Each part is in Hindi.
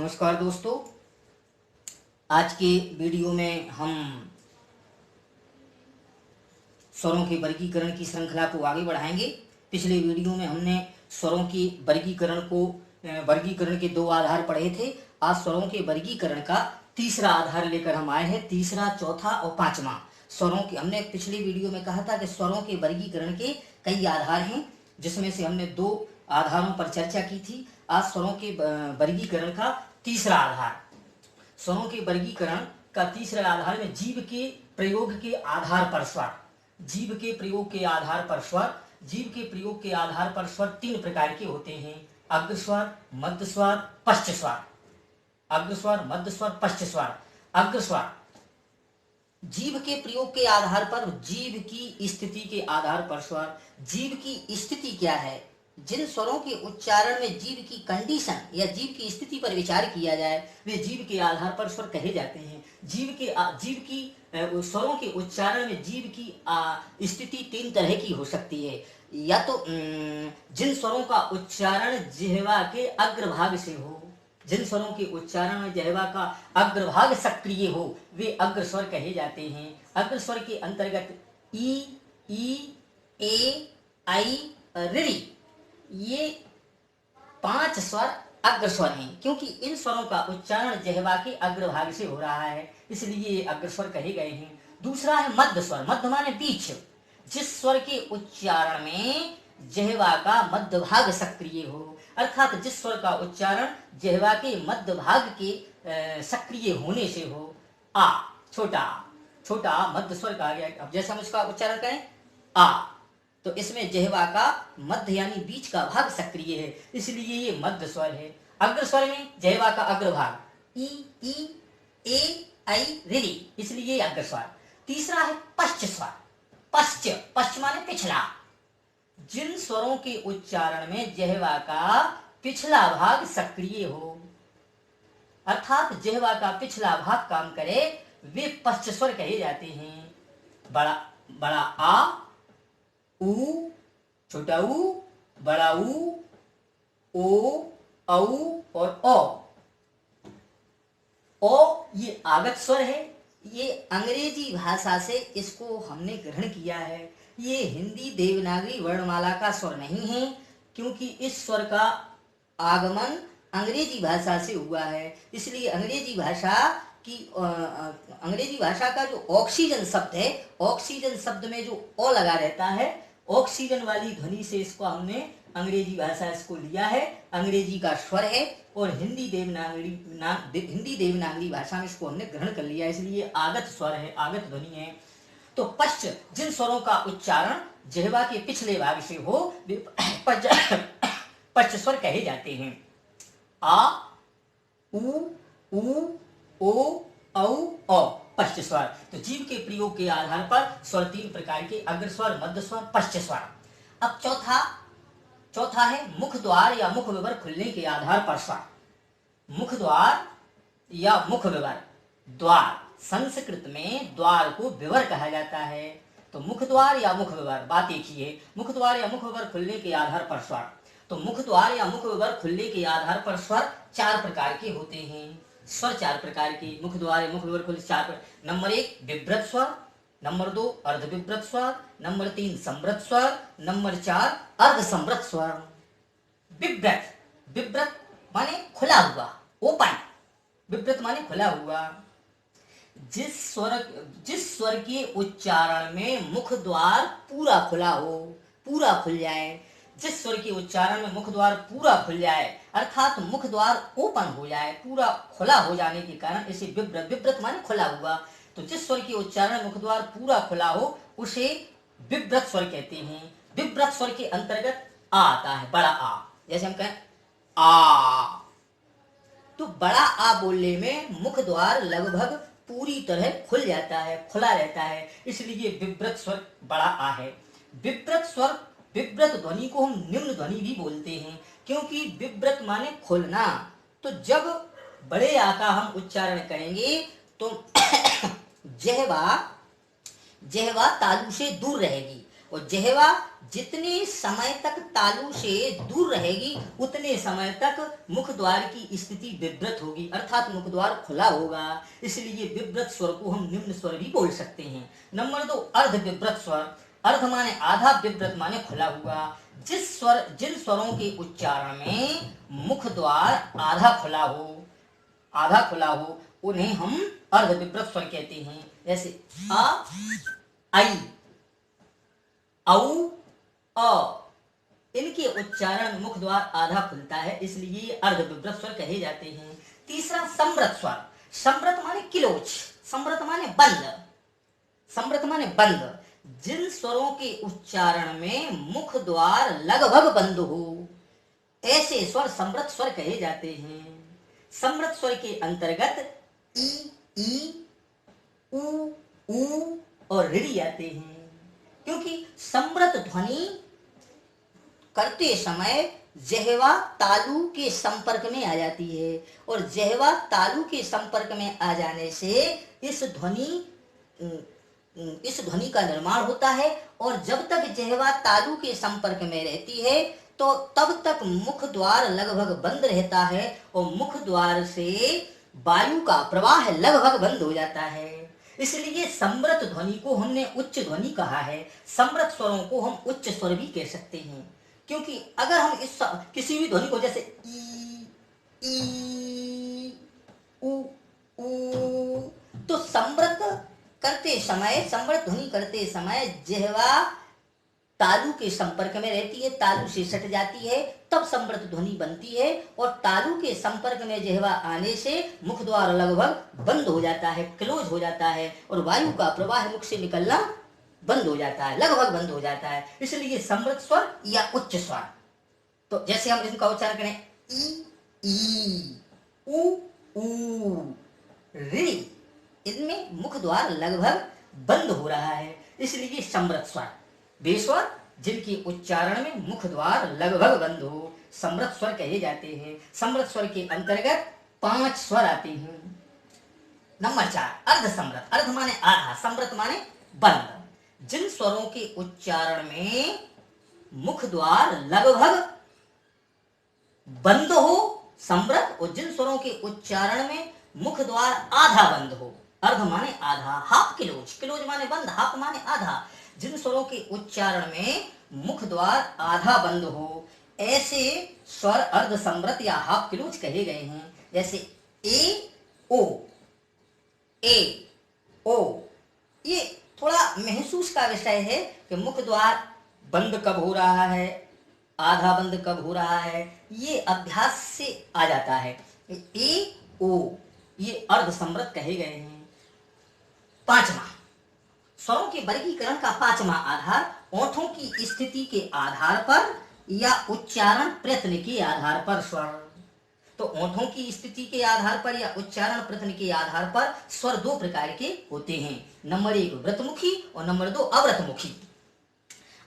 नमस्कार दोस्तों, आज के वीडियो में हम स्वरों के वर्गीकरण की श्रृंखला को आगे बढ़ाएंगे। पिछले वीडियो में हमने स्वरों के वर्गीकरण के दो आधार पढ़े थे। आज स्वरों के वर्गीकरण का तीसरा आधार लेकर हम आए हैं। तीसरा, चौथा और पांचवा स्वरों के हमने पिछले वीडियो में कहा था कि स्वरों के वर्गीकरण के कई आधार हैं, जिसमें से हमने दो आधारों पर चर्चा की थी। आज स्वरों के वर्गीकरण का तीसरा आधार, स्वरों के वर्गीकरण का तीसरा आधार में जीव के प्रयोग के आधार पर स्वर। जीव के प्रयोग के आधार पर स्वर। जीव के प्रयोग के आधार पर स्वर तीन प्रकार के होते हैं: अग्रस्वर, मध्यस्वर, पश्चस्वर। अग्रस्वर, मध्यस्वर, पश्चस्वर। अग्रस्वर जीव के प्रयोग के आधार पर, जीव की स्थिति के आधार पर स्वर। जीव की स्थिति क्या है? जिन स्वरों के उच्चारण में जीव की कंडीशन या जीव की स्थिति पर विचार किया जाए, वे जीव के आधार पर स्वर कहे जाते हैं। जीव की स्वरों के उच्चारण में जीव की स्थिति तीन तरह की हो सकती है। या तो जिन स्वरों का उच्चारण जिह्वा के अग्रभाग से हो, जिन स्वरों के उच्चारण में जिह्वा का अग्रभाग सक्रिय हो, वे अग्रस्वर कहे जाते हैं। अग्रस्वर के अंतर्गत ई, ए, आई, ऋ, ये पांच स्वर अग्रस्वर हैं। क्योंकि इन स्वरों का उच्चारण जिह्वा के अग्रभाग से हो रहा है, इसलिए ये अग्रस्वर कहे गए हैं। दूसरा है मध्यस्वर। मध्य माने बीच। जिस स्वर के उच्चारण में जिह्वा का मध्य भाग सक्रिय हो, अर्थात जिस स्वर का उच्चारण जिह्वा के मध्य भाग के सक्रिय होने से हो। आ, छोटा मध्य स्वर कहा गया। अब जैसे हम इसका उच्चारण करें आ, तो इसमें जिह्वा का मध्य यानी बीच का भाग सक्रिय है, इसलिए ये मध्य स्वर है। अग्रस्वर में जिह्वा का अग्रभाग ई, ए, आई, ऋ, इसलिए अग्रस्वर। तीसरा है पश्चस्वर। पश्च माने पिछला। जिन स्वरों के उच्चारण में जिह्वा का पिछला भाग सक्रिय हो, अर्थात जिह्वा का पिछला भाग काम करे, वे पश्चस्वर कहे जाते हैं। बड़ा आ, ऊ, छोटा ऊ, बड़ा ऊ, ओ, औ और ओ ये आगत स्वर है। ये अंग्रेजी भाषा से इसको हमने ग्रहण किया है। ये हिंदी देवनागरी वर्णमाला का स्वर नहीं है, क्योंकि इस स्वर का आगमन अंग्रेजी भाषा से हुआ है। इसलिए अंग्रेजी भाषा का जो ऑक्सीजन शब्द है, ऑक्सीजन शब्द में जो ओ लगा रहता है, ऑक्सीजन वाली ध्वनि से इसको हमने अंग्रेजी भाषा इसको लिया है। अंग्रेजी का स्वर है और हिंदी देवनागरी भाषा में इसको हमने ग्रहण कर लिया, इसलिए आगत स्वर है, आगत ध्वनि है। तो पश्च, जिन स्वरों का उच्चारण जिह्वा के पिछले भाग से हो, वे पश्च स्वर कहे जाते हैं। आ, ऊ, ओ, औ, पश्च स्वर। तो जीव के प्रयोग के आधार पर स्वर तीन प्रकार के: अग्रस्वर, मध्यस्वर, पश्चस्वर। अब चौथा है मुख द्वार या मुख विवर खुलने के आधार पर स्वर। मुख द्वार या मुख विवर। द्वार, संस्कृत में द्वार को विवर कहा जाता है। तो मुख द्वार या मुख विवर, बात एक ही है। मुख द्वार या मुख विवर खुलने के आधार पर स्वर। तो मुख द्वार या मुख विवर खुलने के आधार पर स्वर चार प्रकार के होते हैं। स्वर चार प्रकार के, मुख द्वार या मुख विवर खुलने चार। नंबर 1 विव्रत स्वर, नंबर 2 अर्धविव्रत स्वर, नंबर 3 संवृत स्वर, नंबर 4 अर्धसंवृत स्वर। विव्रत माने खुला हुआ, ओपन। विव्रत माने खुला हुआ। जिस स्वर के उच्चारण में मुख द्वार पूरा खुला हो, पूरा खुल जाए, जिस स्वर के उच्चारण में मुख द्वार पूरा खुल जाए, अर्थात मुख द्वार ओपन हो जाए, पूरा खुला हो जाने के कारण इसे विव्रत माने खुला हुआ। तो जिस स्वर के उच्चारण मुख द्वार पूरा खुला हो, उसे विव्रत स्वर कहते हैं। विव्रत स्वर के अंतर्गत आ आता है, बड़ा आ। जैसे हम कहें आ, तो बड़ा आ बोलने में मुख द्वार लगभग पूरी तरह खुल जाता है, खुला रहता है, इसलिए विव्रत स्वर बड़ा आ है। विव्रत ध्वनि को हम निम्न ध्वनि भी बोलते हैं, क्योंकि विव्रत माने खुलना। तो जब बड़े आ का हम उच्चारण करेंगे तो जिह्वा तालु से दूर रहेगी, और जिह्वा जितने समय तक तालु से दूर रहेगी उतने समय तक मुख द्वार की स्थिति विव्रत होगी, अर्थात मुख द्वार खुला होगा। इसलिए विव्रत स्वर को हम निम्न स्वर भी बोल सकते हैं। नंबर 2, अर्ध विव्रत स्वर। अर्ध माने आधा, विव्रत माने खुला हुआ। जिन स्वरों के उच्चारण में मुख द्वार आधा खुला हो उन्हें हम अर्ध विव्रत स्वर कहते हैं। जैसे अ, आई, औ, अ, इनके उच्चारण में मुख द्वार आधा खुलता है, इसलिए ये अर्ध विव्रत स्वर कहे जाते हैं। तीसरा, समृत स्वर। समृत माने किलोच, समृत माने बंद, समृत माने बंद। जिन स्वरों के उच्चारण में मुख द्वार लगभग बंद हो ऐसे स्वर समृत स्वर कहे जाते हैं। समृत स्वर के अंतर्गत ई, उ, ऊ और ऋ आते हैं, क्योंकि समृत ध्वनि करते समय जिह्वा तालु के संपर्क में आ जाती है और जिह्वा तालु के संपर्क में आ जाने से इस ध्वनि का निर्माण होता है और जब तक जिह्वा तालु के संपर्क में रहती है तो तब तक मुख द्वार लगभग बंद रहता है और मुख द्वार से वायु का प्रवाह लगभग बंद हो जाता है। इसलिए समृत ध्वनि को हमने उच्च ध्वनि कहा है। समृत स्वरों को हम उच्च स्वर भी कह सकते हैं, क्योंकि अगर हम इस किसी भी ध्वनि को जैसे ई, उ, तो समृत ध्वनि करते समय जिह्वा तालु के संपर्क में रहती है, तालु से सट जाती है, तब समृत ध्वनि बनती है और तालु के संपर्क में जिह्वा आने से मुख द्वार लगभग बंद हो जाता है, क्लोज हो जाता है और वायु का प्रवाह मुख से निकलना बंद हो जाता है, लगभग बंद हो जाता है। इसलिए समृत स्वर या उच्च स्वर। तो जैसे हम इनका उच्चारण करें ई, उ, ऋ, इनमें मुख द्वार लगभग बंद हो रहा है, इसलिए समृत स्वर। वे स्वर जिनके उच्चारण में मुख द्वार लगभग बंद हो समृत स्वर कहे जाते हैं। समृत स्वर के अंतर्गत 5 स्वर आते हैं। नंबर 4, अर्ध समृत। अर्ध माने आधा, समृत माने बंद। जिन स्वरों के उच्चारण में मुख द्वार लगभग बंद हो समृत, और जिन स्वरों के उच्चारण में मुख द्वार आधा बंद हो, अर्ध माने आधा, हाफ क्लोज, क्लोज माने बंद, हाफ माने आधा। जिन स्वरों के उच्चारण में मुख द्वार आधा बंद हो ऐसे स्वर अर्ध समृत या हाफ क्लोज कहे गए हैं। जैसे ए, ओ, ये थोड़ा महसूस का विषय है कि मुख द्वार बंद कब हो रहा है, आधा बंद कब हो रहा है, ये अभ्यास से आ जाता है। ए, ओ, ये अर्ध समृत कहे गए हैं। 5वां, स्वरों के वर्गीकरण का 5वां आधार ओठों की स्थिति के आधार पर या उच्चारण प्रयत्न के आधार पर स्वर। तो ओठों की स्थिति के आधार पर या उच्चारण प्रयत्न के आधार पर स्वर 2 प्रकार के होते हैं। नंबर 1 व्रतमुखी और नंबर 2 अव्रतमुखी।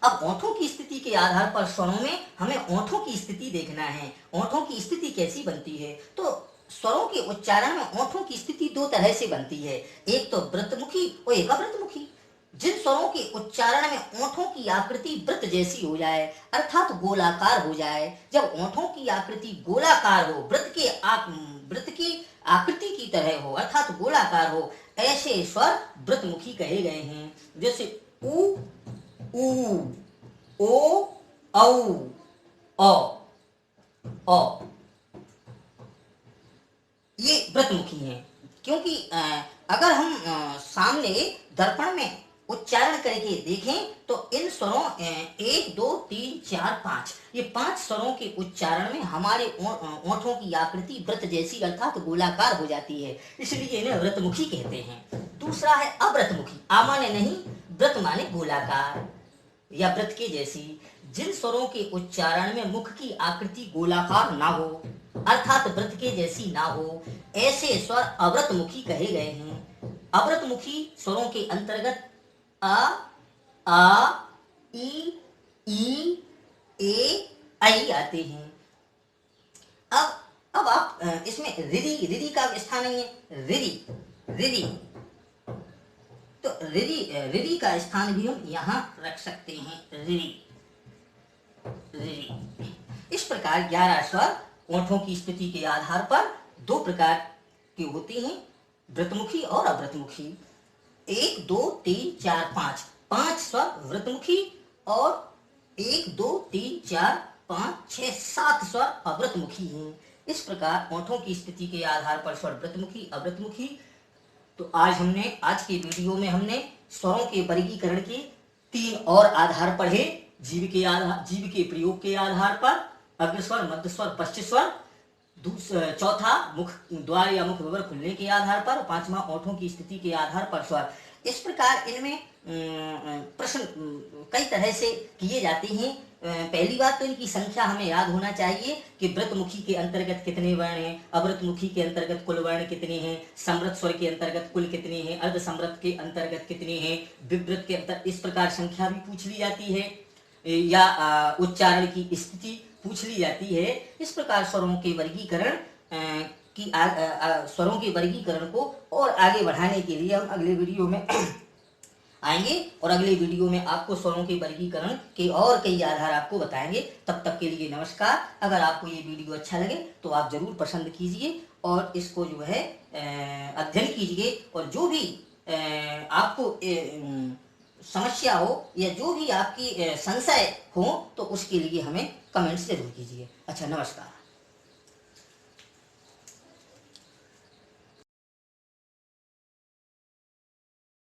अब ओठों की स्थिति के आधार पर स्वरों में हमें ओठों की स्थिति देखना है। ओठों की स्थिति कैसी बनती है? तो स्वरों के उच्चारण में ओठों की स्थिति 2 तरह से बनती है, एक तो व्रतमुखी और एक अव्रतमुखी। जिन स्वरों के उच्चारण में ओठों की आकृति वृत्त जैसी हो जाए अर्थात गोलाकार हो जाए, जब ओठों की आकृति गोलाकार हो, वृत्त की आकृति की तरह हो अर्थात गोलाकार हो, ऐसे स्वर व्रतमुखी कहे गए हैं। जैसे उ, ओ, औ, अ, ये व्रतमुखी हैं। क्योंकि अगर हम सामने दर्पण में उच्चारण करके देखें तो इन स्वरों 1, 2, 3, 4, 5 ये 5 स्वरों के उच्चारण में हमारे ओठों की आकृति वृत्त जैसी अर्थात गोलाकार हो जाती है, इसलिए इन्हें व्रतमुखी कहते हैं। दूसरा है अव्रतमुखी। आ माने नहीं, व्रत माने गोलाकार या वृत्त के जैसी। जिन स्वरों के उच्चारण में मुख की आकृति गोलाकार ना हो अर्थात वृत्त के जैसी ना हो ऐसे स्वर अव्रतमुखी कहे गए हैं। अव्रतमुखी स्वरों के अंतर्गत आ, ई, ए, आई आते हैं। अब आप इसमें रिधि का स्थान नहीं है। रिधि तो रिरी का स्थान भी हम यहाँ रख सकते हैं, रिरी रिरी। इस प्रकार 11 स्वर ओठों की स्थिति के आधार पर दो प्रकार के होते हैं, व्रतमुखी और अव्रतमुखी। 1 2 3 4 5 5 स्वर व्रतमुखी और 1 2 3 4 5 6 7 स्वर अव्रतमुखी हैं। इस प्रकार ओठों की स्थिति के आधार पर स्वर व्रतमुखी अव्रतमुखी। तो आज के वीडियो में हमने स्वरों के वर्गीकरण के 3 और आधार पढ़े। जीव के प्रयोग के आधार पर अग्रस्वर, मध्य स्वर, पश्च स्वर। चौथा मुख द्वार या मुख विवर खुलने के आधार पर। 5वां ओठों की स्थिति के आधार पर स्वर। इस प्रकार इनमें प्रश्न कई तरह से किए जाते हैं। पहली बात तो इनकी संख्या हमें याद होना चाहिए कि व्रतमुखी के अंतर्गत कितने वर्ण हैं, अव्रतमुखी के अंतर्गत कुल वर्ण कितने हैं, समृत स्वर के अंतर्गत कुल कितने हैं, अर्ध समृत के अंतर्गत कितने हैं, विवृत के अंतर्गत। इस प्रकार संख्या भी पूछ ली जाती है या उच्चारण की स्थिति पूछ ली जाती है। इस प्रकार स्वरों के वर्गीकरण स्वरों के वर्गीकरण को और आगे बढ़ाने के लिए हम अगले वीडियो में आएंगे और अगले वीडियो में आपको स्वरों के वर्गीकरण के और कई आधार आपको बताएंगे। तब तक के लिए नमस्कार। अगर आपको ये वीडियो अच्छा लगे तो आप जरूर पसंद कीजिए और इसको जो है अध्ययन कीजिए, और जो भी आपको समस्या हो या जो भी आपकी संशय हो तो उसके लिए हमें कमेंट्स जरूर कीजिए। अच्छा, नमस्कार।